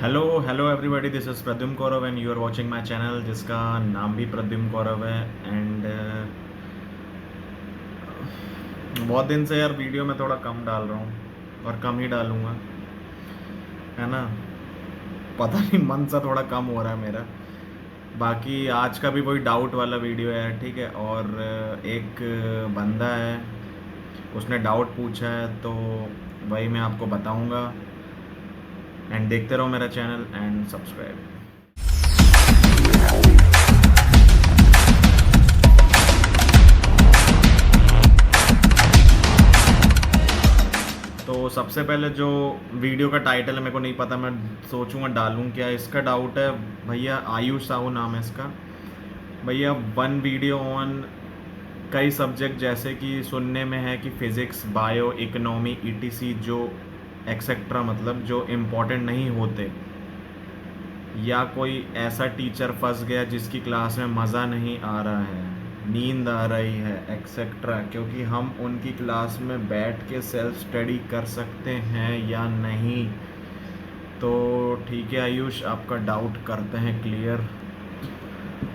Hello hello everybody, this is Pradyumn Kaurav and you are watching my channel जिसका नाम भी प्रद्युम्न कौरव है। एंड बहुत दिन से यार वीडियो में थोड़ा कम डाल रहा हूँ और कम ही डालूँगा, है ना। पता नहीं, मन सा थोड़ा कम हो रहा है मेरा। बाकी आज का भी वही डाउट वाला वीडियो है, ठीक है। और एक बंदा है, उसने डाउट पूछा है तो वही मैं आपको बताऊँगा। एंड देखते रहो मेरा चैनल एंड सब्सक्राइब। तो सबसे पहले जो वीडियो का टाइटल है, मेरे को नहीं पता, मैं सोचूंगा डालूं क्या। इसका डाउट है भैया, आयुष साहू नाम है इसका। भैया, वन वीडियो ऑन कई सब्जेक्ट, जैसे कि सुनने में है कि फिज़िक्स, बायो, इकोनॉमी, ईटीसी, जो एक्सेट्रा, मतलब जो इम्पोर्टेंट नहीं होते, या कोई ऐसा टीचर फंस गया जिसकी क्लास में मज़ा नहीं आ रहा है, नींद आ रही है, एक्सेट्रा, क्योंकि हम उनकी क्लास में बैठ के सेल्फ स्टडी कर सकते हैं या नहीं। तो ठीक है आयुष, आपका डाउट करते हैं क्लियर।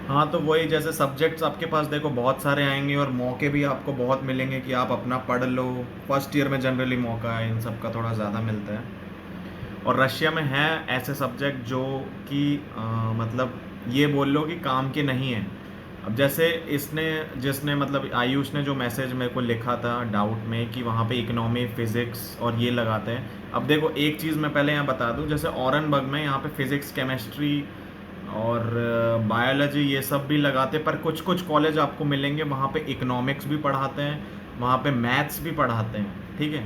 हाँ, तो वही, जैसे सब्जेक्ट्स आपके पास देखो बहुत सारे आएंगे और मौके भी आपको बहुत मिलेंगे कि आप अपना पढ़ लो। फर्स्ट ईयर में जनरली मौका है इन सब का थोड़ा ज़्यादा मिलता है। और रशिया में है ऐसे सब्जेक्ट जो कि मतलब ये बोल लो कि काम के नहीं है। अब जैसे इसने, जिसने मतलब आयुष ने जो मैसेज मेरे को लिखा था डाउट में कि वहाँ पे इकोनॉमी, फिज़िक्स और ये लगाते हैं। अब देखो, एक चीज़ मैं पहले यहाँ बता दूँ, जैसे औरनबर्ग में यहाँ पे फिज़िक्स, केमिस्ट्री और बायोलॉजी ये सब भी लगाते हैं, पर कुछ कुछ कॉलेज आपको मिलेंगे वहाँ पे इकोनॉमिक्स भी पढ़ाते हैं, वहाँ पे मैथ्स भी पढ़ाते हैं, ठीक है।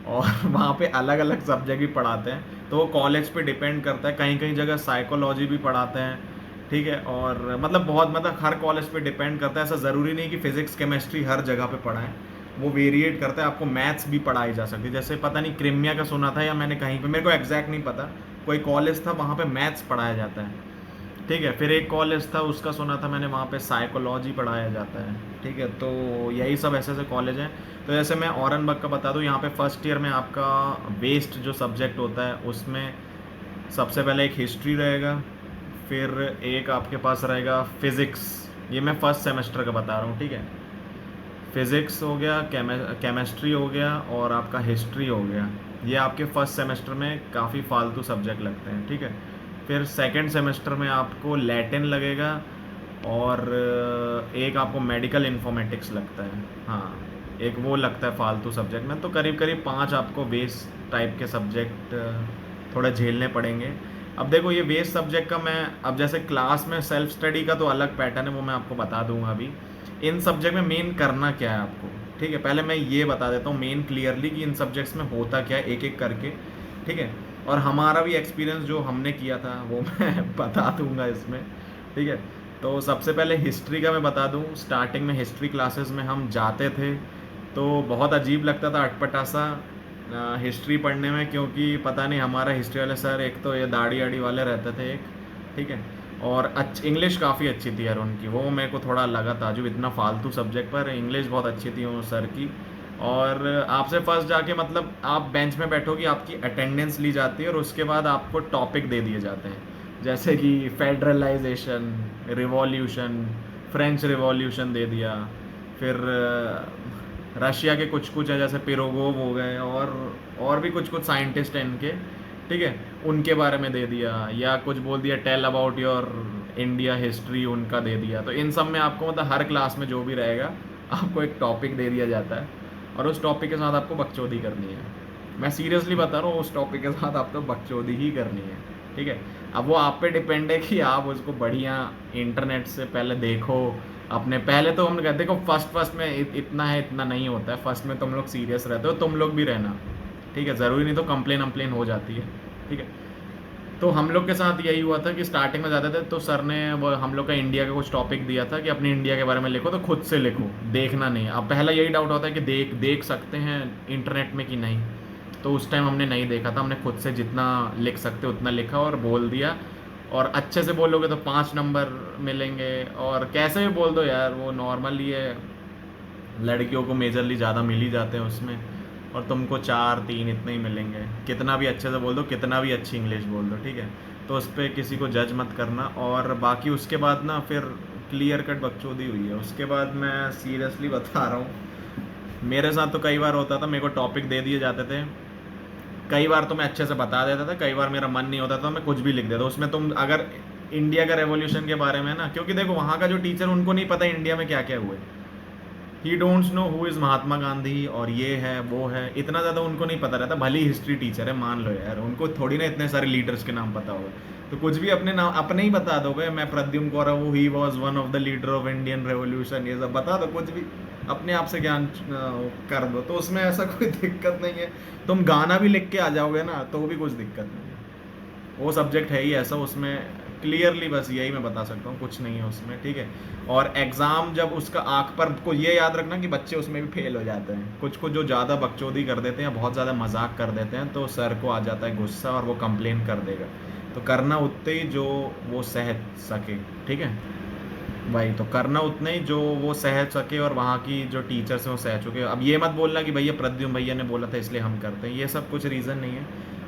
और वहाँ पे अलग अलग सब्जेक्ट भी पढ़ाते हैं, तो वो कॉलेज पे डिपेंड करता है। कहीं कहीं जगह साइकोलॉजी भी पढ़ाते हैं, ठीक है। और मतलब बहुत, मतलब हर कॉलेज पे डिपेंड करता है। ऐसा ज़रूरी नहीं कि फिज़िक्स केमिस्ट्री हर जगह पे पढ़ाएं, वो वेरिएट करता है। आपको मैथ्स भी पढ़ाई जा सकती है, जैसे पता नहीं क्रिमिया का सुना था या मैंने कहीं पे, मेरे को एग्जैक्ट नहीं पता, कोई कॉलेज था वहाँ पे मैथ्स पढ़ाया जाता है, ठीक है। फिर एक कॉलेज था, उसका सुना था मैंने, वहाँ पे साइकोलॉजी पढ़ाया जाता है, ठीक है। तो यही सब ऐसे ऐसे कॉलेज हैं। तो जैसे मैं औरनबर्ग का बता दूँ, यहाँ पे फर्स्ट ईयर में आपका वेस्ट जो सब्जेक्ट होता है उसमें सबसे पहले एक हिस्ट्री रहेगा, फिर एक आपके पास रहेगा फिज़िक्स। ये मैं फर्स्ट सेमेस्टर का बता रहा हूँ, ठीक है। फिज़िक्स हो गया, केमिस्ट्री हो गया और आपका हिस्ट्री हो गया। ये आपके फर्स्ट सेमेस्टर में काफ़ी फालतू सब्जेक्ट लगते हैं, ठीक है। फिर सेकंड सेमेस्टर में आपको लैटिन लगेगा और एक आपको मेडिकल इन्फॉर्मेटिक्स लगता है। हाँ, एक वो लगता है फालतू सब्जेक्ट में। तो करीब करीब 5 आपको वेस्ट टाइप के सब्जेक्ट थोड़े झेलने पड़ेंगे। अब देखो, ये वेस्ट सब्जेक्ट का मैं, अब जैसे क्लास में सेल्फ स्टडी का तो अलग पैटर्न है, वो मैं आपको बता दूंगा अभी। इन सब्जेक्ट में मेन करना क्या है आपको, ठीक है। पहले मैं ये बता देता हूँ मेन क्लियरली कि इन सब्जेक्ट्स में होता क्या है, एक एक करके, ठीक है। और हमारा भी एक्सपीरियंस जो हमने किया था वो मैं बता दूंगा इसमें, ठीक है। तो सबसे पहले हिस्ट्री का मैं बता दूं। स्टार्टिंग में हिस्ट्री क्लासेस में हम जाते थे तो बहुत अजीब लगता था, अटपटा सा हिस्ट्री पढ़ने में, क्योंकि पता नहीं, हमारा हिस्ट्री वाले सर एक तो ये दाढ़ी आड़ी वाले रहते थे एक, ठीक है। और इंग्लिश काफ़ी अच्छी थी यार उनकी, वो मेरे को थोड़ा लगा ताजुब, इतना फालतू सब्जेक्ट पर इंग्लिश बहुत अच्छी थी वो सर की। और आपसे फर्स्ट जाके, मतलब आप बेंच में बैठोगे, आपकी अटेंडेंस ली जाती है और उसके बाद आपको टॉपिक दे दिए जाते हैं, जैसे कि फेडरलाइजेशन, रिवॉल्यूशन, फ्रेंच रिवॉल्यूशन दे दिया। फिर रशिया के कुछ कुछ है, जैसे पिरोगोव हो गए, और भी कुछ कुछ साइंटिस्ट हैं इनके, ठीक है, उनके बारे में दे दिया। या कुछ बोल दिया tell about your India history, उनका दे दिया। तो इन सब में आपको, मतलब हर क्लास में जो भी रहेगा, आपको एक टॉपिक दे दिया जाता है और उस टॉपिक के साथ आपको बकचोदी करनी है। मैं सीरियसली बता रहा हूँ, उस टॉपिक के साथ आपको बकचोदी ही करनी है, ठीक है। अब वो आप पे डिपेंड है कि आप उसको बढ़िया इंटरनेट से पहले देखो अपने। पहले तो हम कहते, देखो फर्स्ट फर्स्ट में इतना है, इतना नहीं होता है। फर्स्ट में तुम लोग सीरियस रहते हो, तुम लोग भी रहना, ठीक है। ज़रूरी नहीं तो कंप्लेन अम्प्लेन हो जाती है, ठीक है। तो हम लोग के साथ यही हुआ था कि स्टार्टिंग में जाते थे तो सर ने वो हम लोग का इंडिया का कुछ टॉपिक दिया था कि अपनी इंडिया के बारे में लिखो, तो खुद से लिखो, देखना नहीं। अब पहला यही डाउट होता है कि देख सकते हैं इंटरनेट में कि नहीं। तो उस टाइम हमने नहीं देखा था, हमने खुद से जितना लिख सकते उतना लिखा और बोल दिया। और अच्छे से बोलोगे तो 5 नंबर मिलेंगे, और कैसे भी बोल दो यार, वो नॉर्मल ही है, लड़कियों को मेजरली ज़्यादा मिल ही जाते हैं उसमें। और तुमको 4 3 इतने ही मिलेंगे, कितना भी अच्छे से बोल दो, कितना भी अच्छी इंग्लिश बोल दो, ठीक है। तो उस पर किसी को जज मत करना। और बाकी उसके बाद ना फिर क्लियर कट बकचोदी हुई है। उसके बाद मैं सीरियसली बता रहा हूँ, मेरे साथ तो कई बार होता था, मेरे को टॉपिक दे दिए जाते थे, कई बार तो मैं अच्छे से बता देता था, कई बार मेरा मन नहीं होता था, मैं कुछ भी लिख देता। उसमें तुम अगर इंडिया का रेवोल्यूशन के बारे में ना, क्योंकि देखो वहाँ का जो टीचर, उनको नहीं पता इंडिया में क्या क्या हुए, ही don'ts know who is Mahatma Gandhi और ये है वो है, इतना ज़्यादा उनको नहीं पता रहता। भले ही हिस्ट्री टीचर है, मान लो यार, उनको थोड़ी ना इतने सारे लीडर्स के नाम पता होगा। तो कुछ भी अपने नाम अपने ही बता दो, भाई मैं प्रद्युम्न कौरव हूँ, he was one of the leader of Indian revolution, ये सब बता दो, कुछ भी अपने आप से ज्ञान कर दो, तो उसमें ऐसा कोई दिक्कत नहीं है। तुम गाना भी लिख के आ जाओगे ना तो भी कुछ दिक्कत नहीं है। वो सब्जेक्ट है ही ऐसा, उसमें क्लियरली बस यही मैं बता सकता हूँ, कुछ नहीं है उसमें, ठीक है। और एग्ज़ाम जब उसका आँख पर, को ये याद रखना कि बच्चे उसमें भी फेल हो जाते हैं, कुछ को जो ज़्यादा बकचोदी कर देते हैं, बहुत ज़्यादा मजाक कर देते हैं, तो सर को आ जाता है गुस्सा और वो कंप्लेन कर देगा। तो करना उतने ही जो वो सह सके, ठीक है भाई, तो करना उतने ही जो वो सह सके, और वहाँ की जो टीचर्स हैं वो सह चुके। अब ये मत बोलना कि भैया प्रद्युम्न भैया ने बोला था इसलिए हम करते हैं, ये सब कुछ रीज़न नहीं है।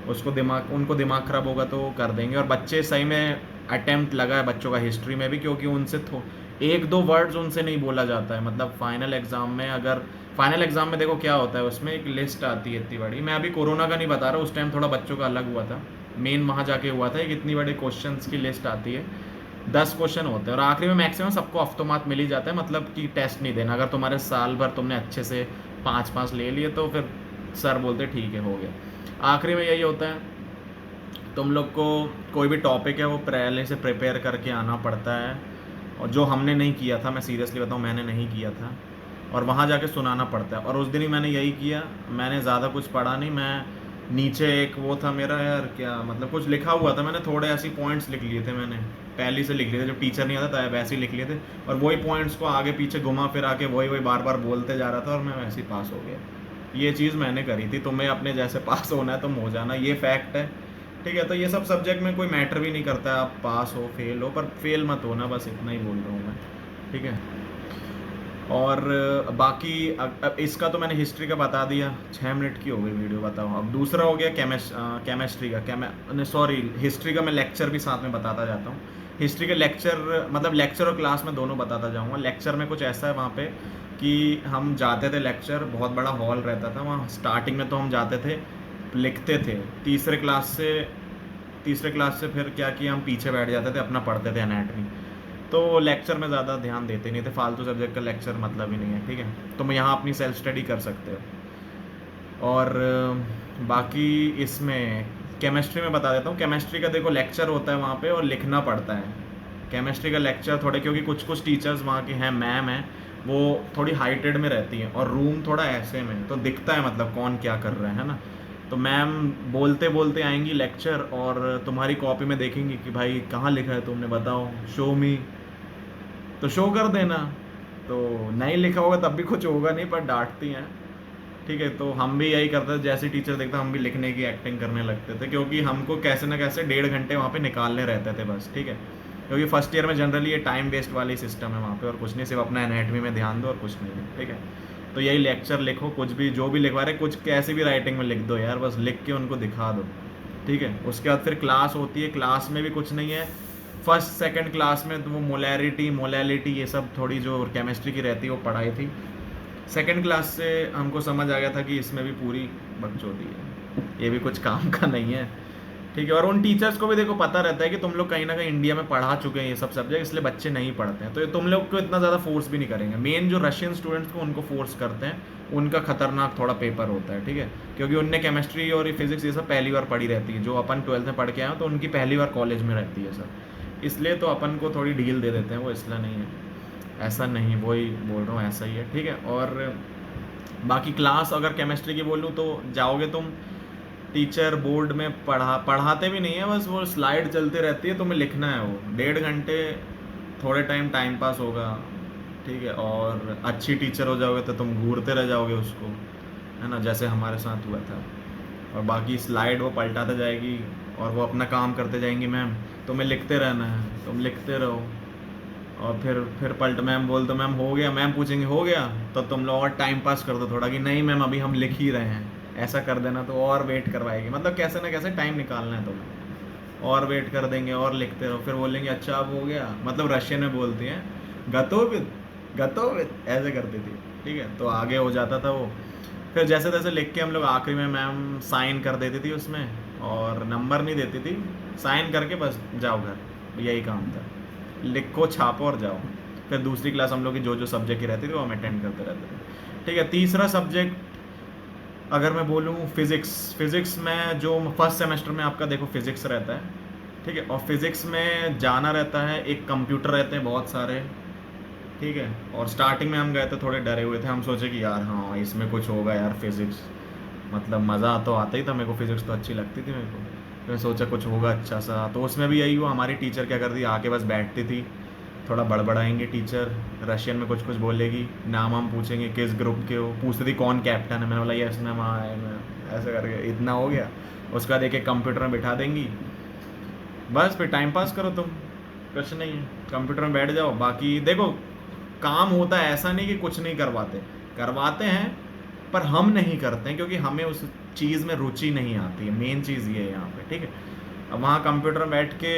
उसको दिमाग, उनको दिमाग ख़राब होगा तो वो कर देंगे। और बच्चे सही में अटेम्प्ट लगा है बच्चों का हिस्ट्री में भी, क्योंकि उनसे एक दो वर्ड्स उनसे नहीं बोला जाता है। मतलब फाइनल एग्ज़ाम में, अगर फाइनल एग्ज़ाम में देखो क्या होता है, उसमें एक लिस्ट आती है इतनी बड़ी, मैं अभी कोरोना का नहीं बता रहा, उस टाइम थोड़ा बच्चों का अलग हुआ था, मेन वहाँ जाके हुआ था, एक इतनी बड़े क्वेश्चंस की लिस्ट आती है, 10 क्वेश्चन होते हैं, और आखिरी में मैक्सिमम सबको ऑफ्टोमार्क मिल ही जाता है, मतलब कि टेस्ट नहीं देना। अगर तुम्हारे साल भर तुमने अच्छे से 5 5 ले लिए तो फिर सर बोलते ठीक है, हो गया। आखिरी में यही होता है, तुम लोग को कोई भी टॉपिक है वो पहले से प्रिपेयर करके आना पड़ता है, और जो हमने नहीं किया था, मैं सीरियसली बताऊँ, मैंने नहीं किया था, और वहाँ जाके सुनाना पड़ता है। और उस दिन ही मैंने यही किया, मैंने ज़्यादा कुछ पढ़ा नहीं, मैं नीचे एक वो था मेरा यार, क्या मतलब, कुछ लिखा हुआ था, मैंने थोड़े ऐसी पॉइंट्स लिख लिए थे, मैंने पहले से लिख लिए थे, जब टीचर नहीं आता था वैसे ही लिख लिए थे, और वही पॉइंट्स को आगे पीछे घुमा फिरा के वही वही बार बार बोलते जा रहा था, और मैं वैसे ही पास हो गया। ये चीज़ मैंने करी थी। तुम्हें अपने जैसे पास होना है तुम हो जाना, ये फैक्ट है, ठीक है। तो ये सब सब्जेक्ट में कोई मैटर भी नहीं करता है, आप पास हो फेल हो, पर फेल मत होना, बस इतना ही बोल रहा हूँ मैं, ठीक है। और बाकी अब इसका तो मैंने हिस्ट्री का बता दिया, 6 मिनट की हो गई वीडियो, बताओ। अब दूसरा हो गया केमिस्ट्री का, सॉरी हिस्ट्री का मैं लेक्चर भी साथ में बताता जाता हूँ। हिस्ट्री के लेक्चर, मतलब लेक्चर और क्लास में दोनों बताता जाऊँगा। लेक्चर में कुछ ऐसा है वहाँ पे कि हम जाते थे लेक्चर, बहुत बड़ा हॉल रहता था वहाँ, स्टार्टिंग में तो हम जाते थे, लिखते थे, तीसरे क्लास से फिर क्या किया, हम पीछे बैठ जाते थे, अपना पढ़ते थे एनाटमी। तो लेक्चर में ज़्यादा ध्यान देते नहीं थे, फालतू सब्जेक्ट का लेक्चर मतलब ही नहीं है, ठीक है। तो मैं यहाँ अपनी सेल्फ स्टडी कर सकते हो। और बाकी इसमें केमिस्ट्री में बता देता हूँ। केमिस्ट्री का देखो लेक्चर होता है वहाँ पे, और लिखना पड़ता है केमिस्ट्री का लेक्चर थोड़े, क्योंकि कुछ कुछ टीचर्स वहाँ के हैं, मैम हैं, वो थोड़ी हाइटेड में रहती हैं, और रूम थोड़ा ऐसे में, तो दिखता है मतलब कौन क्या कर रहा है ना। तो मैम बोलते बोलते आएंगी लेक्चर, और तुम्हारी कॉपी में देखेंगी कि भाई कहाँ लिखा है तुमने, बताओ, शो मी, तो शो कर देना। तो नहीं लिखा होगा तब भी कुछ होगा नहीं, पर डांटती हैं, ठीक है। तो हम भी यही करते थे, जैसे टीचर देखता हम भी लिखने की एक्टिंग करने लगते थे, क्योंकि हमको कैसे ना कैसे 1.5 घंटे वहाँ पे निकालने रहते थे बस, ठीक है। क्योंकि फर्स्ट ईयर में जनरली ये टाइम वेस्ट वाली सिस्टम है वहाँ पे, और कुछ नहीं, सिर्फ अपना एनाटमी में ध्यान दो और कुछ नहीं है, ठीक है। तो यही लेक्चर लिखो, कुछ भी जो भी लिखवा रहे, कुछ कैसे भी राइटिंग में लिख दो यार, बस लिख के उनको दिखा दो, ठीक है। उसके बाद फिर क्लास होती है, क्लास में भी कुछ नहीं है। फर्स्ट सेकंड क्लास में तो वो मोलैलिटी ये सब थोड़ी जो केमिस्ट्री की रहती है वो पढ़ाई थी। सेकंड क्लास से हमको समझ आ गया था कि इसमें भी पूरी बकचोदी है, ये भी कुछ काम का नहीं है, ठीक है। और उन टीचर्स को भी देखो पता रहता है कि तुम लोग कहीं ना कहीं इंडिया में पढ़ा चुके हैं ये सब सब्जेक्ट, इसलिए बच्चे नहीं पढ़ते हैं, तो ये तुम लोग को इतना ज़्यादा फोर्स भी नहीं करेंगे। मेन जो रशियन स्टूडेंट्स को उनको फोर्स करते हैं, उनका खतरनाक थोड़ा पेपर होता है, ठीक है, क्योंकि उनने केमिस्ट्री और फिजिक्स ये सब पहली बार पढ़ी रहती है, जो अपन 12th में पढ़ के आए हो तो उनकी पहली बार कॉलेज में रहती है सर, इसलिए तो अपन को थोड़ी ढील दे देते हैं, वो इसलिए नहीं है, ऐसा नहीं, वही बोल रहा हूँ, ऐसा ही है, ठीक है। और बाकी क्लास अगर केमिस्ट्री की बोलूँ तो जाओगे तुम, टीचर बोर्ड में पढ़ाते भी नहीं है, बस वो स्लाइड चलती रहती है, तुम्हें लिखना है, वो 1.5 घंटे थोड़े टाइम पास होगा, ठीक है। और अच्छी टीचर हो जाओगे तो तुम घूरते रह जाओगे उसको, है ना, जैसे हमारे साथ हुआ था। और बाकी स्लाइड वो पलटाते जाएगी और वो अपना काम करते जाएंगी मैम, तुम्हें लिखते रहना है, तुम लिखते रहो। और फिर पलट मैम मैम हो गया, मैम पूछेंगे हो गया, तो तुम लोग और टाइम पास कर दो थोड़ा कि नहीं मैम अभी हम लिख ही रहे हैं, ऐसा कर देना, तो और वेट करवाएगी, मतलब कैसे ना कैसे टाइम निकालना है तुम्हें, और वेट कर देंगे और लिखते रहो, फिर बोलेंगे अच्छा अब हो गया, मतलब रशियन में बोलती हैं गतोविद, गतोविद ऐसे करती थी, ठीक है, तो आगे हो जाता था वो। फिर जैसे तैसे लिख के हम लोग आखिरी में मैम साइन कर देती थी उसमें, और नंबर नहीं देती थी, साइन करके बस जाओ घर, यही काम था, लिखो छापो और जाओ। फिर दूसरी क्लास हम लोग की जो जो सब्जेक्ट की रहती थी वो हम अटेंड करते रहते थे, ठीक है। तीसरा सब्जेक्ट अगर मैं बोलूँ फिज़िक्स, फिज़िक्स में जो फर्स्ट सेमेस्टर में आपका देखो फिज़िक्स रहता है, ठीक है, और फिज़िक्स में जाना रहता है, एक कंप्यूटर रहते हैं बहुत सारे, ठीक है। और स्टार्टिंग में हम गए थे थोड़े डरे हुए थे, हम सोचे कि यार हाँ इसमें कुछ होगा यार, फिज़िक्स मतलब मज़ा तो आता ही था, मेरे को फिज़िक्स तो अच्छी लगती थी मेरे को, तो मैं सोचा कुछ होगा अच्छा सा, तो उसमें भी यही हुआ, हमारी टीचर क्या करती आके बस बैठती थी, थोड़ा बड़बड़ाएंगे टीचर, रशियन में कुछ कुछ बोलेगी, नाम हम पूछेंगे किस ग्रुप के हो, पूछती थी कौन कैप्टन है, मैंने बोला यस मैम हाँ मैं, ऐसे करके इतना हो गया। उसके बाद एक एक कंप्यूटर में बिठा देंगी, बस फिर टाइम पास करो तुम, कुछ नहीं है, कंप्यूटर में बैठ जाओ। बाकी देखो काम होता है, ऐसा नहीं कि कुछ नहीं करवाते, करवाते हैं, पर हम नहीं करते हैं क्योंकि हमें उस चीज़ में रुचि नहीं आती है, मेन चीज़ ये है यहाँ पे, ठीक है। अब वहाँ कंप्यूटर में बैठ के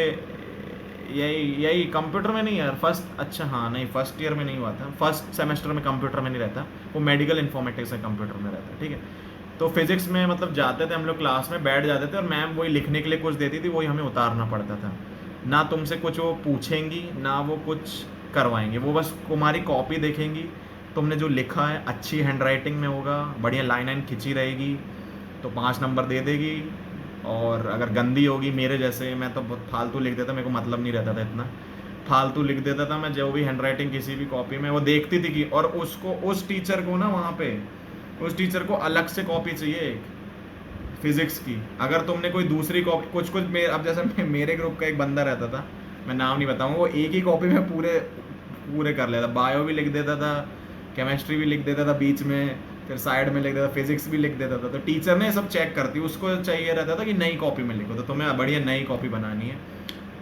यही यही कंप्यूटर में नहीं यार, फर्स्ट अच्छा हाँ नहीं फर्स्ट ईयर में नहीं हुआ था, फर्स्ट सेमेस्टर में कंप्यूटर में नहीं रहता, वो मेडिकल इन्फॉर्मेटिक्स में कंप्यूटर में रहता है, ठीक है। तो फिजिक्स में मतलब जाते थे हम लोग क्लास में बैठ जाते थे, और मैम वही लिखने के लिए कुछ देती थी, वही हमें उतारना पड़ता था, ना तुमसे कुछ वो पूछेंगी ना वो कुछ करवाएंगे, वो बस तुम्हारी कॉपी देखेंगी, तुमने जो लिखा है अच्छी हैंड राइटिंग में होगा, बढ़िया लाइन लाइन खिंची रहेगी तो 5 नंबर दे देगी, और अगर गंदी होगी मेरे जैसे, मैं तो बहुत फालतू लिख देता, मेरे को मतलब नहीं रहता था इतना, फालतू लिख देता था मैं, जो भी हैंड राइटिंग किसी भी कॉपी में वो देखती थी कि, और उसको उस टीचर को ना वहाँ पे उस टीचर को अलग से कॉपी चाहिए एक फिजिक्स की, अगर तुमने कोई दूसरी कॉपी कुछ कुछ अब जैसे मेरे ग्रुप का एक बंदा रहता था, मैं नाम नहीं बताऊंगा, वो एक ही कॉपी में पूरे पूरे कर लेता, बायो भी लिख देता था, केमिस्ट्री भी लिख देता था बीच में, फिर साइड में लिख देता, फिजिक्स भी लिख देता था, तो टीचर ने सब चेक करती, उसको चाहिए रहता था कि नई कॉपी में लिखो, तो तुम्हें बढ़िया नई कॉपी बनानी है,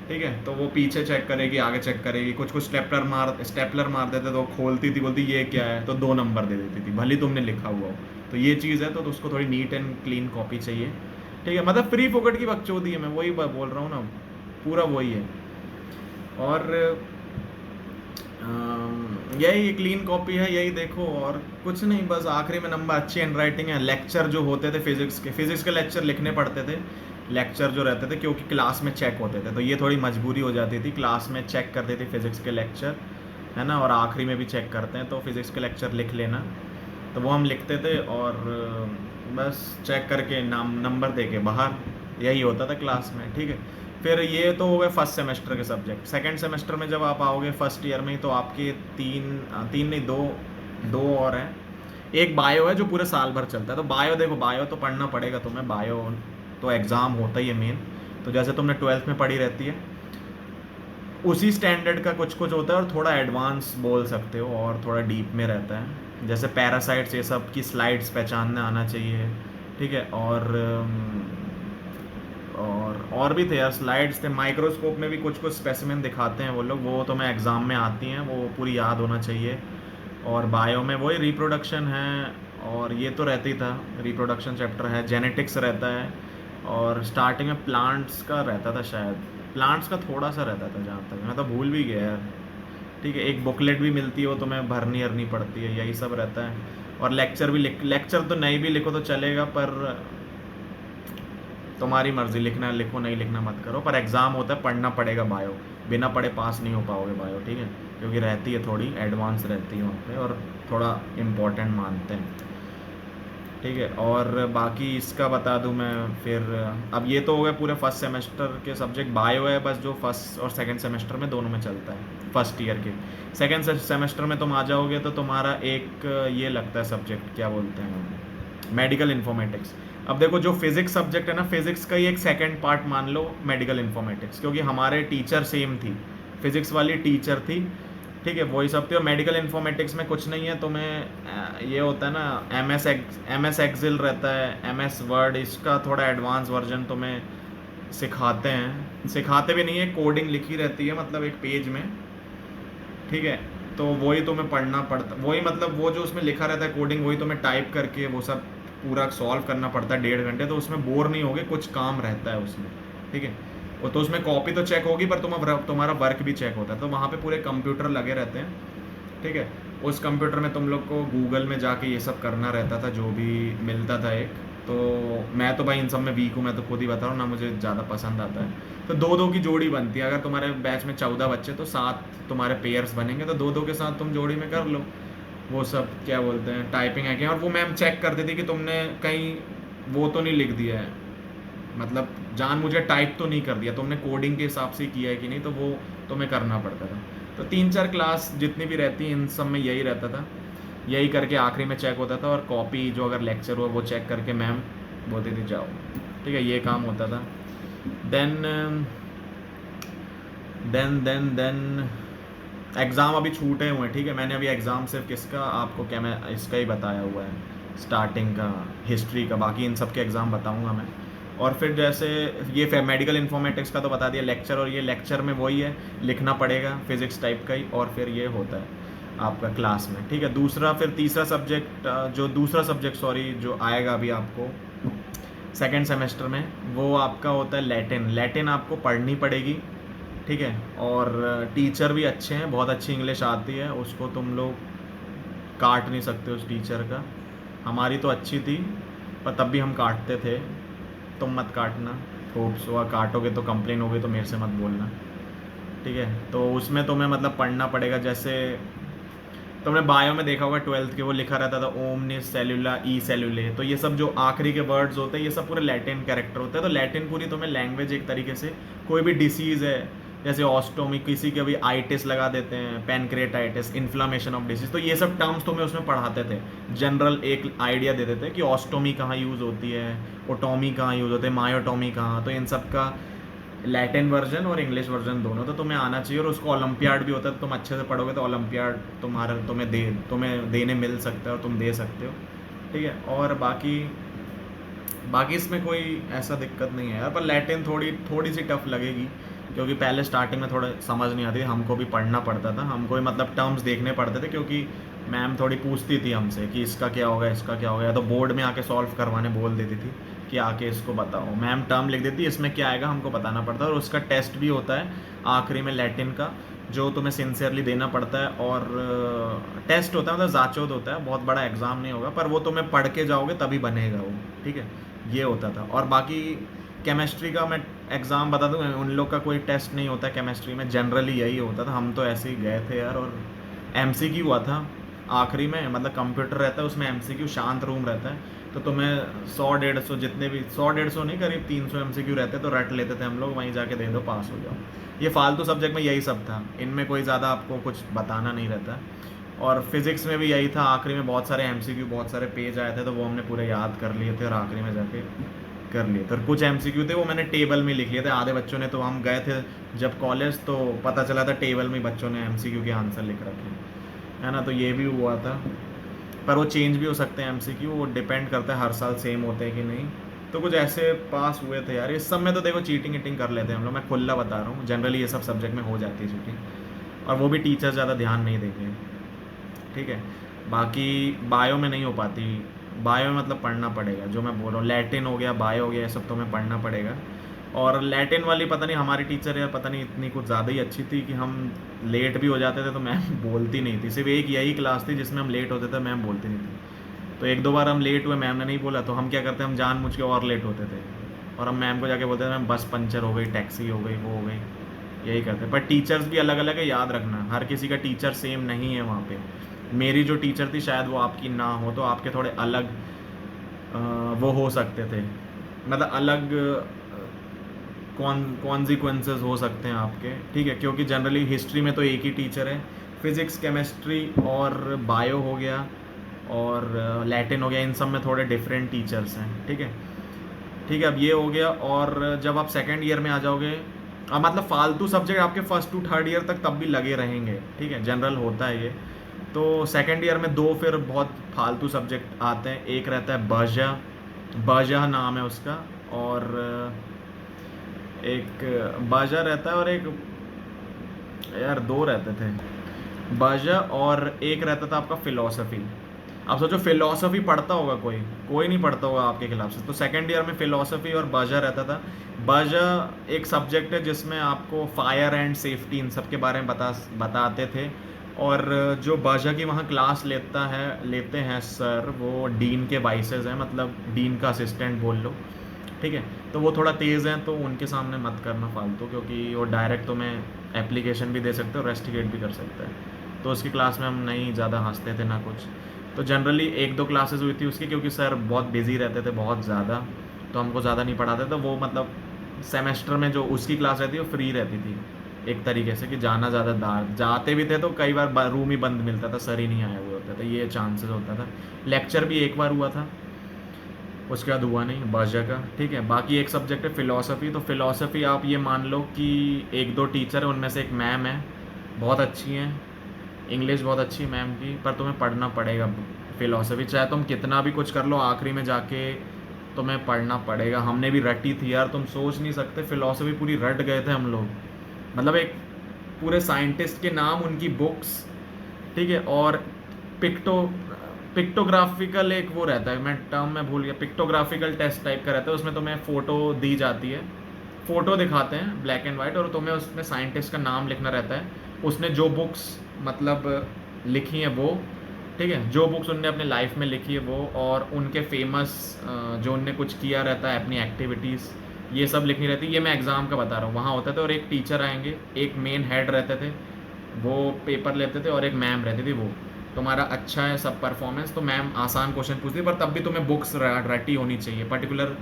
ठीक है। तो वो पीछे चेक करेगी, आगे चेक करेगी, कुछ कुछ स्टेपलर मार देते तो वो खोलती थी, बोलती ये क्या है, तो 2 नंबर दे देती थी, भले तुमने लिखा हुआ हो, तो ये चीज़ है, तो उसको थोड़ी नीट एंड क्लीन कॉपी चाहिए, ठीक है। मतलब फ्री फोकट की बकचोदी है, मैं वही बोल रहा हूँ ना, पूरा वही है। और यही क्लीन कॉपी है, यही देखो, और कुछ नहीं, बस आखिरी में नंबर, अच्छी हैंड राइटिंग है। लेक्चर जो होते थे फिजिक्स के लेक्चर लिखने पड़ते थे, लेक्चर जो रहते थे, क्योंकि क्लास में चेक होते थे, तो ये थोड़ी मजबूरी हो जाती थी, क्लास में चेक करते थे फिजिक्स के लेक्चर, है ना, और आखिरी में भी चेक करते हैं, तो फिजिक्स के लेक्चर लिख लेना, तो वो हम लिखते थे, और बस चेक करके नंबर दे के बाहर, यही होता था क्लास में, ठीक है। फिर ये तो हो गए फर्स्ट सेमेस्टर के सब्जेक्ट। सेकंड सेमेस्टर में जब आप आओगे फर्स्ट ईयर में, तो आपके तीन नहीं, दो और हैं। एक बायो है जो पूरे साल भर चलता है, तो बायो देखो, बायो तो पढ़ना पड़ेगा तुम्हें, बायो तो एग्ज़ाम होता ही है मेन, तो जैसे तुमने 12th में पढ़ी रहती है उसी स्टैंडर्ड का कुछ कुछ होता है, और थोड़ा एडवांस बोल सकते हो, और थोड़ा डीप में रहता है, जैसे पैरासाइट्स ये सब की स्लाइड्स पहचानना आना चाहिए, ठीक है। और भी थे यार, स्लाइड्स थे, माइक्रोस्कोप में भी कुछ कुछ स्पेसिमेन दिखाते हैं वो लोग, वो तो मैं एग्ज़ाम में आती हैं, वो पूरी याद होना चाहिए। और बायो में वही रिप्रोडक्शन है, और ये तो रहती था, रिप्रोडक्शन चैप्टर है, जेनेटिक्स रहता है, और स्टार्टिंग में प्लांट्स का रहता था शायद, प्लांट्स का थोड़ा सा रहता था जहाँ तक मैं तो भूल भी गया यार, ठीक है। एक बुकलेट भी मिलती है, वो तुम्हें भरनी पड़ती है, यही सब रहता है। और लेक्चर तो नहीं भी लिखो तो चलेगा, पर तुम्हारी मर्जी, लिखना लिखो, नहीं लिखना मत करो, पर एग्ज़ाम होता है, पढ़ना पड़ेगा बायो, बिना पढ़े पास नहीं हो पाओगे बायो, ठीक है, क्योंकि रहती है थोड़ी एडवांस रहती है वहाँ पे, और थोड़ा इम्पोर्टेंट मानते हैं, ठीक है। और बाकी इसका बता दूं मैं फिर, अब ये तो हो गया पूरे फर्स्ट सेमेस्टर के सब्जेक्ट, बायो है बस जो फर्स्ट और सेकंड सेमेस्टर में दोनों में चलता है, फर्स्ट ईयर के। सेकंड सेमेस्टर में तुम आ जाओगे तो तुम्हारा एक ये लगता है सब्जेक्ट, क्या बोलते हैं, मेडिकल इन्फॉर्मेटिक्स। अब देखो जो फिजिक्स सब्जेक्ट है ना, फिजिक्स का ही एक सेकेंड पार्ट मान लो मेडिकल इन्फॉर्मेटिक्स, क्योंकि हमारे टीचर सेम थी, फिजिक्स वाली टीचर थी, ठीक है, वही सब थी। और मेडिकल इन्फॉर्मेटिक्स में कुछ नहीं है, तुम्हें ये होता है ना, एम एस एक्सेल रहता है, MS वर्ड, इसका थोड़ा एडवांस वर्जन तुम्हें सिखाते हैं, सिखाते भी नहीं है, कोडिंग लिखी रहती है मतलब एक पेज में, ठीक है, तो वही तुम्हें पढ़ना पड़ता, वही मतलब वो जो उसमें लिखा रहता है कोडिंग, वही तुम्हें टाइप करके वो सब पूरा सॉल्व करना पड़ता है 1.5 घंटे, तो उसमें बोर नहीं होगे, कुछ काम रहता है उसमें, ठीक है। वो तो उसमें कॉपी तो चेक होगी पर तुम्हारा वर्क भी चेक होता है, तो वहाँ पे पूरे कंप्यूटर लगे रहते हैं, ठीक है। उस कंप्यूटर में तुम लोग को गूगल में जाके ये सब करना रहता था, जो भी मिलता था एक। तो मैं तो भाई इन सब में वीक हूँ, मैं तो खुद ही बता रहा हूँ ना, मुझे ज़्यादा पसंद आता है। तो 2-2 की जोड़ी बनती है, अगर तुम्हारे बैच में 14 बच्चे तो 7 तुम्हारे पेयर्स बनेंगे, तो 2-2 के साथ तुम जोड़ी में कर लो वो सब, क्या बोलते हैं, टाइपिंग है क्या। और वो मैम चेक करती थी कि तुमने कहीं वो तो नहीं लिख दिया है, मतलब जान मुझे टाइप तो नहीं कर दिया, तुमने कोडिंग के हिसाब से किया है कि नहीं, तो वो तुम्हें करना पड़ता था। तो 3-4 क्लास जितनी भी रहती इन सब में यही रहता था, यही करके आखिरी में चेक होता था, और कॉपी जो अगर लेक्चर हुआ वो चेक करके मैम बोलती थी जाओ, ठीक है, ये काम होता था। देन देन एग्ज़ाम अभी छूटे हुए हैं, ठीक है। मैंने अभी एग्ज़ाम सिर्फ किसका आपको क्या मैं इसका ही बताया हुआ है, स्टार्टिंग का, हिस्ट्री का, बाकी इन सब के एग्ज़ाम बताऊंगा मैं। और फिर जैसे ये मेडिकल इन्फॉर्मेटिक्स का तो बता दिया लेक्चर, और ये लेक्चर में वही है, लिखना पड़ेगा फिज़िक्स टाइप का ही, और फिर ये होता है आपका क्लास में, ठीक है। दूसरा फिर तीसरा सब्जेक्ट दूसरा सब्जेक्ट जो आएगा अभी आपको सेकेंड सेमेस्टर में, वो आपका होता है लैटिन। लैटिन आपको पढ़नी पड़ेगी, ठीक है। और टीचर भी अच्छे हैं, बहुत अच्छी इंग्लिश आती है, उसको तुम लोग काट नहीं सकते उस टीचर का। हमारी तो अच्छी थी पर तब भी हम काटते थे, तुम मत काटना, होप्स हुआ काटोगे तो कंप्लेन होगी तो मेरे से मत बोलना, ठीक है। तो उसमें तुम्हें मतलब पढ़ना पड़ेगा, जैसे तुमने बायो में देखा होगा 12th के, वो लिखा रहता था ओमनिस सेलुला ई सेलुले, तो ये सब जो आखिरी के वर्ड्स होते हैं ये सब पूरे लैटिन कैरेक्टर होते हैं। तो लैटिन पूरी तुम्हें लैंग्वेज एक तरीके से, कोई भी डिसीज़ है जैसे ऑस्टोमी, किसी के भी आइटिस लगा देते हैं, पैनक्रेटाइटिस, इन्फ्लामेशन ऑफ डिसीज, तो ये सब टर्म्स तुम्हें उसमें पढ़ाते थे। जनरल एक आइडिया दे देते कि ऑस्टोमी कहाँ यूज़ होती है, ओटोमी कहाँ यूज़ होते हैं, मायोटोमी कहाँ, तो इन सब का लैटिन वर्जन और इंग्लिश वर्जन दोनों तो तुम्हें आना चाहिए। और उसको ओलंपियाड भी होता है, तो तुम अच्छे से पढ़ोगे तो ओलंपियाड तुम्हें देने मिल सकता है और तुम दे सकते हो, ठीक है। और बाकी बाकी इसमें कोई ऐसा दिक्कत नहीं है यार, पर लैटिन थोड़ी सी टफ लगेगी, क्योंकि पहले स्टार्टिंग में थोड़ा समझ नहीं आती, हमको भी पढ़ना पड़ता था, हमको भी मतलब टर्म्स देखने पड़ते थे, क्योंकि मैम थोड़ी पूछती थी हमसे कि इसका क्या होगा, इसका क्या होगा, या तो बोर्ड में आके सॉल्व करवाने बोल देती थी कि आके इसको बताओ। मैम टर्म लिख देती, इसमें क्या आएगा हमको बताना पड़ता है, और उसका टेस्ट भी होता है आखिरी में लैटिन का, जो तुम्हें सिंसियरली देना पड़ता है। और टेस्ट होता है, मतलब जाचोद होता है, बहुत बड़ा एग्ज़ाम नहीं होगा, पर वो तुम्हें पढ़ के जाओगे तभी बनेगा वो, ठीक है, ये होता था। और बाकी केमिस्ट्री का मैं एग्ज़ाम बता दूँ, उन लोग का कोई टेस्ट नहीं होता केमिस्ट्री में, जनरली यही होता था, हम तो ऐसे ही गए थे यार। और एमसीक्यू हुआ था आखिरी में, मतलब कंप्यूटर रहता है उसमें, एमसीक्यू शांत रूम रहता है, तो तुम्हें 100-150 जितने भी 100-150 नहीं, करीब 300 एमसीक्यू रहते, तो रट लेते थे हम लोग, वहीं जाके दे दो पास हो जाओ। ये फालतू सब्जेक्ट में यही सब था, इनमें कोई ज़्यादा आपको कुछ बताना नहीं रहता। और फिज़िक्स में भी यही था, आखिरी में बहुत सारे एमसीक्यू, बहुत सारे पेज आए थे, तो वो हमने पूरे याद कर लिए थे और आखिरी में जाके कर लिए। तो कुछ एमसीक्यू थे वो मैंने टेबल में लिख लिए थे, आधे बच्चों ने, तो हम गए थे जब कॉलेज तो पता चला था टेबल में बच्चों ने एमसीक्यू के आंसर लिख रखे, है ना। तो ये भी हुआ था, पर वो चेंज भी हो सकते हैं एमसीक्यू, वो डिपेंड करता है हर साल सेम होते हैं कि नहीं। तो कुछ ऐसे पास हुए थे यार। इस सब में तो देखो चीटिंग ईटिंग कर लेते हैं हम लोग, मैं खुला बता रहा हूँ, जनरली ये सब सब्जेक्ट में हो जाती है चीटिंग, और वो भी टीचर ज़्यादा ध्यान नहीं देंगे, ठीक है। बाकी बायो में नहीं हो पाती, बायो में मतलब पढ़ना पड़ेगा, जो मैं बोल रहा हूँ, लैटिन हो गया, बायो हो गया, ये सब तो हमें पढ़ना पड़ेगा। और लैटिन वाली पता नहीं हमारी टीचर यार, पता नहीं इतनी कुछ ज़्यादा ही अच्छी थी कि हम लेट भी हो जाते थे तो मैम बोलती नहीं थी, सिर्फ एक यही क्लास थी जिसमें हम लेट होते थे, मैम बोलती नहीं थी। तो 1-2 बार हम लेट हुए, मैम ने नहीं बोला, तो हम क्या करते, हम जानबूझ के और लेट होते थे, और हम मैम को जाके बोलते थे मैम बस पंचर हो गई, टैक्सी हो गई, वो हो गई, यही करते। पर टीचर्स भी अलग अलग है, याद रखना, हर किसी का टीचर सेम नहीं है वहाँ पे। मेरी जो टीचर थी शायद वो आपकी ना हो, तो आपके थोड़े अलग वो हो सकते थे, मतलब अलग कॉन्सिक्वेंसेस हो सकते हैं आपके, ठीक है। क्योंकि जनरली हिस्ट्री में तो एक ही टीचर है, फिज़िक्स केमिस्ट्री और बायो हो गया और लैटिन हो गया, इन सब में थोड़े डिफरेंट टीचर्स हैं, ठीक है, ठीक है। अब ये हो गया, और जब आप सेकेंड ईयर में आ जाओगे, अब मतलब फालतू सब्जेक्ट आपके फर्स्ट टू थर्ड ईयर तक तब भी लगे रहेंगे, ठीक है, जनरल होता है ये। तो सेकेंड ईयर में 2 फिर बहुत फालतू सब्जेक्ट आते हैं, एक रहता है बाजा नाम है उसका, और एक बाजा रहता है, और एक यार 2 रहते थे, बाजा, और एक रहता था आपका फ़िलॉसफ़ी। आप सोचो फिलोसफी पढ़ता होगा कोई नहीं पढ़ता होगा आपके खिलाफ से। तो सेकेंड ईयर में फिलोसफी और बाजा रहता था। बाजा एक सब्जेक्ट है जिसमें आपको फायर एंड सेफ्टी इन सब के बारे में बताते थे। और जो बाजा की वहाँ क्लास लेते हैं सर, वो डीन के वाइसेस हैं, मतलब डीन का असिस्टेंट बोल लो, ठीक है। तो वो थोड़ा तेज़ हैं, तो उनके सामने मत करना फालतू, क्योंकि वो डायरेक्ट तुम्हें एप्लीकेशन भी दे सकते हो, रेस्टिकेट भी कर सकते हैं। तो उसकी क्लास में हम नहीं ज़्यादा हंसते थे ना कुछ। तो जनरली एक दो क्लासेस हुई थी उसकी, क्योंकि सर बहुत बिजी रहते थे, बहुत ज़्यादा, तो हमको ज़्यादा नहीं पढ़ाते थे। वो मतलब सेमेस्टर में जो उसकी क्लास रहती है वो फ्री रहती थी एक तरीके से, कि जाना ज़्यादा जाते भी थे तो कई बार रूम ही बंद मिलता था, सर ही नहीं आए हुए होते थे, ये चांसेस होता था। लेक्चर भी एक बार हुआ था, उसके बाद हुआ नहीं बाजा का, ठीक है। बाकी एक सब्जेक्ट है फ़िलासफ़ी। तो फ़िलासफ़ी आप ये मान लो कि एक दो टीचर है, उनमें से एक मैम है, बहुत अच्छी हैं, इंग्लिश बहुत अच्छी मैम की, पर तुम्हें पढ़ना पड़ेगा फ़िलासफ़ी, चाहे तुम कितना भी कुछ कर लो, आखिरी में जाके तुम्हें पढ़ना पड़ेगा। हमने भी रटी थी यार, तुम सोच नहीं सकते, फ़िलासफ़ी पूरी रट गए थे हम लोग। मतलब एक पूरे साइंटिस्ट के नाम, उनकी बुक्स, ठीक है। और पिक्टो पिक्टोग्राफिकल एक वो रहता है, मैं टर्म में भूल गया, पिक्टोग्राफिकल टेस्ट टाइप का रहता है, उसमें तुम्हें फ़ोटो दी जाती है, फ़ोटो दिखाते हैं ब्लैक एंड वाइट, और तुम्हें उसमें साइंटिस्ट का नाम लिखना रहता है, उसने जो बुक्स मतलब लिखी हैं वो, ठीक है, जो बुक्स उनने अपने लाइफ में लिखी है वो, और उनके फेमस जो उनने कुछ किया रहता है अपनी एक्टिविटीज़, ये सब लिखनी रहती है। ये मैं एग्ज़ाम का बता रहा हूँ, वहाँ होता था, और एक टीचर आएंगे, एक मेन हेड रहते थे, वो पेपर लेते थे, और एक मैम रहती थी, वो तुम्हारा अच्छा है सब परफॉर्मेंस तो मैम आसान क्वेश्चन पूछती, पर तब भी तुम्हें बुक्स रटी होनी चाहिए। पर्टिकुलर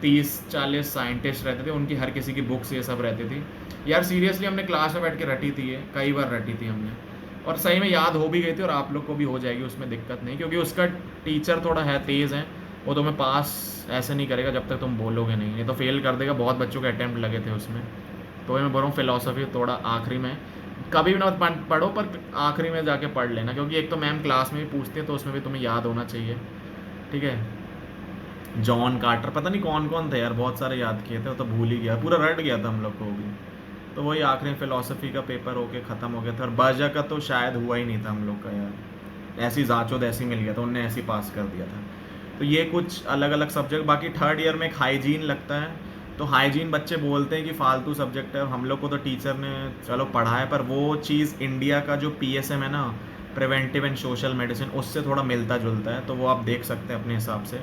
30-40 साइंटिस्ट रहते थे, उनकी हर किसी की बुक्स ये सब रहती थी यार। सीरियसली हमने क्लास में बैठ के रटी थी, ये कई बार रटी थी हमने, और सही में याद हो भी गई थी, और आप लोग को भी हो जाएगी, उसमें दिक्कत नहीं, क्योंकि उसका टीचर थोड़ा है तेज़ है, वो तुम्हें पास ऐसे नहीं करेगा जब तक तुम बोलोगे नहीं, ये तो फेल कर देगा। बहुत बच्चों के अटैम्प्ट लगे थे उसमें। तो मैं बोल रहा हूँ फ़िलासफ़ी थोड़ा आखिरी में, कभी भी ना पढ़ो, पर आखिरी में जाके पढ़ लेना, क्योंकि एक तो मैम क्लास में भी पूछती है, तो उसमें भी तुम्हें याद होना चाहिए, ठीक है। जॉन कार्टर, पता नहीं कौन कौन थे यार, बहुत सारे याद किए थे, वो तो भूल ही गया, पूरा रट गया था हम लोग को भी। तो वही आखिरी फ़िलासफ़ी का पेपर होके ख़त्म हो गया था, और बाजा का तो शायद हुआ ही नहीं था हम लोग का यार, ऐसी जांचोद ऐसी मिल गया था, उनने ऐसी पास कर दिया था। तो ये कुछ अलग अलग सब्जेक्ट। बाकी थर्ड ईयर में एक हाइजीन लगता है, तो हाइजीन बच्चे बोलते हैं कि फालतू सब्जेक्ट है, हम लोग को तो टीचर ने चलो पढ़ा है, पर वो चीज़ इंडिया का जो PSM है ना, प्रिवेंटिव एंड सोशल मेडिसिन, उससे थोड़ा मिलता जुलता है, तो वो आप देख सकते हैं अपने हिसाब से,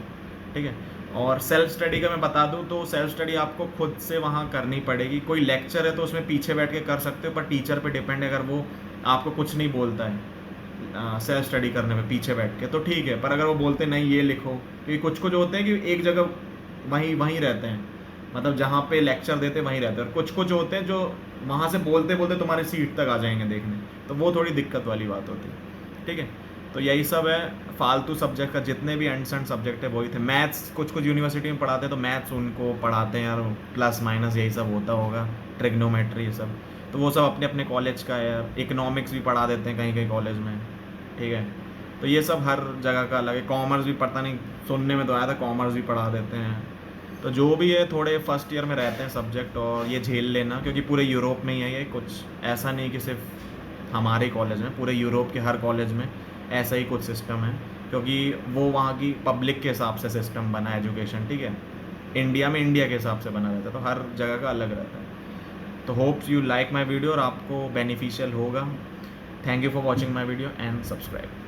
ठीक है। और सेल्फ स्टडी का मैं बता दूं तो सेल्फ स्टडी आपको खुद से वहाँ करनी पड़ेगी। कोई लेक्चर है तो उसमें पीछे बैठ के कर सकते हो, पर टीचर पे डिपेंड है, अगर वो आपको कुछ नहीं बोलता है सेल्फ स्टडी करने में पीछे बैठ के तो ठीक है, पर अगर वो बोलते नहीं ये लिखो, क्योंकि कुछ कुछ होते हैं कि एक जगह वहीं वहीं रहते हैं, मतलब जहाँ पे लेक्चर देते वहीं रहते हैं, और कुछ कुछ होते हैं जो वहाँ से बोलते बोलते तुम्हारी सीट तक आ जाएंगे देखने, तो वो थोड़ी दिक्कत वाली बात होती है, ठीक है। तो यही सब है फालतू सब्जेक्ट का, जितने भी एंड सब्जेक्ट है वही थे। मैथ्स कुछ कुछ यूनिवर्सिटी में पढ़ाते हैं, तो मैथ्स उनको पढ़ाते हैं यार, प्लस माइनस यही सब होता होगा, ट्रिग्नोमेट्री ये सब, तो वो सब अपने अपने कॉलेज का है यार। इकोनॉमिक्स भी पढ़ा देते हैं कहीं कहीं कॉलेज में, ठीक है। तो ये सब हर जगह का अलग है। कॉमर्स भी पता नहीं, सुनने में तो आया था कॉमर्स भी पढ़ा देते हैं। तो जो भी है, थोड़े फर्स्ट ईयर में रहते हैं सब्जेक्ट, और ये झेल लेना, क्योंकि पूरे यूरोप में ही है ये, कुछ ऐसा नहीं कि सिर्फ हमारे कॉलेज में, पूरे यूरोप के हर कॉलेज में ऐसा ही कुछ सिस्टम है, क्योंकि वो वहाँ की पब्लिक के हिसाब से सिस्टम बना है एजुकेशन, ठीक है। इंडिया में इंडिया के हिसाब से बना रहता है, तो हर जगह का अलग रहता है। तो hopes you like my video और आपको बेनिफिशियल होगा। Thank you for watching my video and subscribe.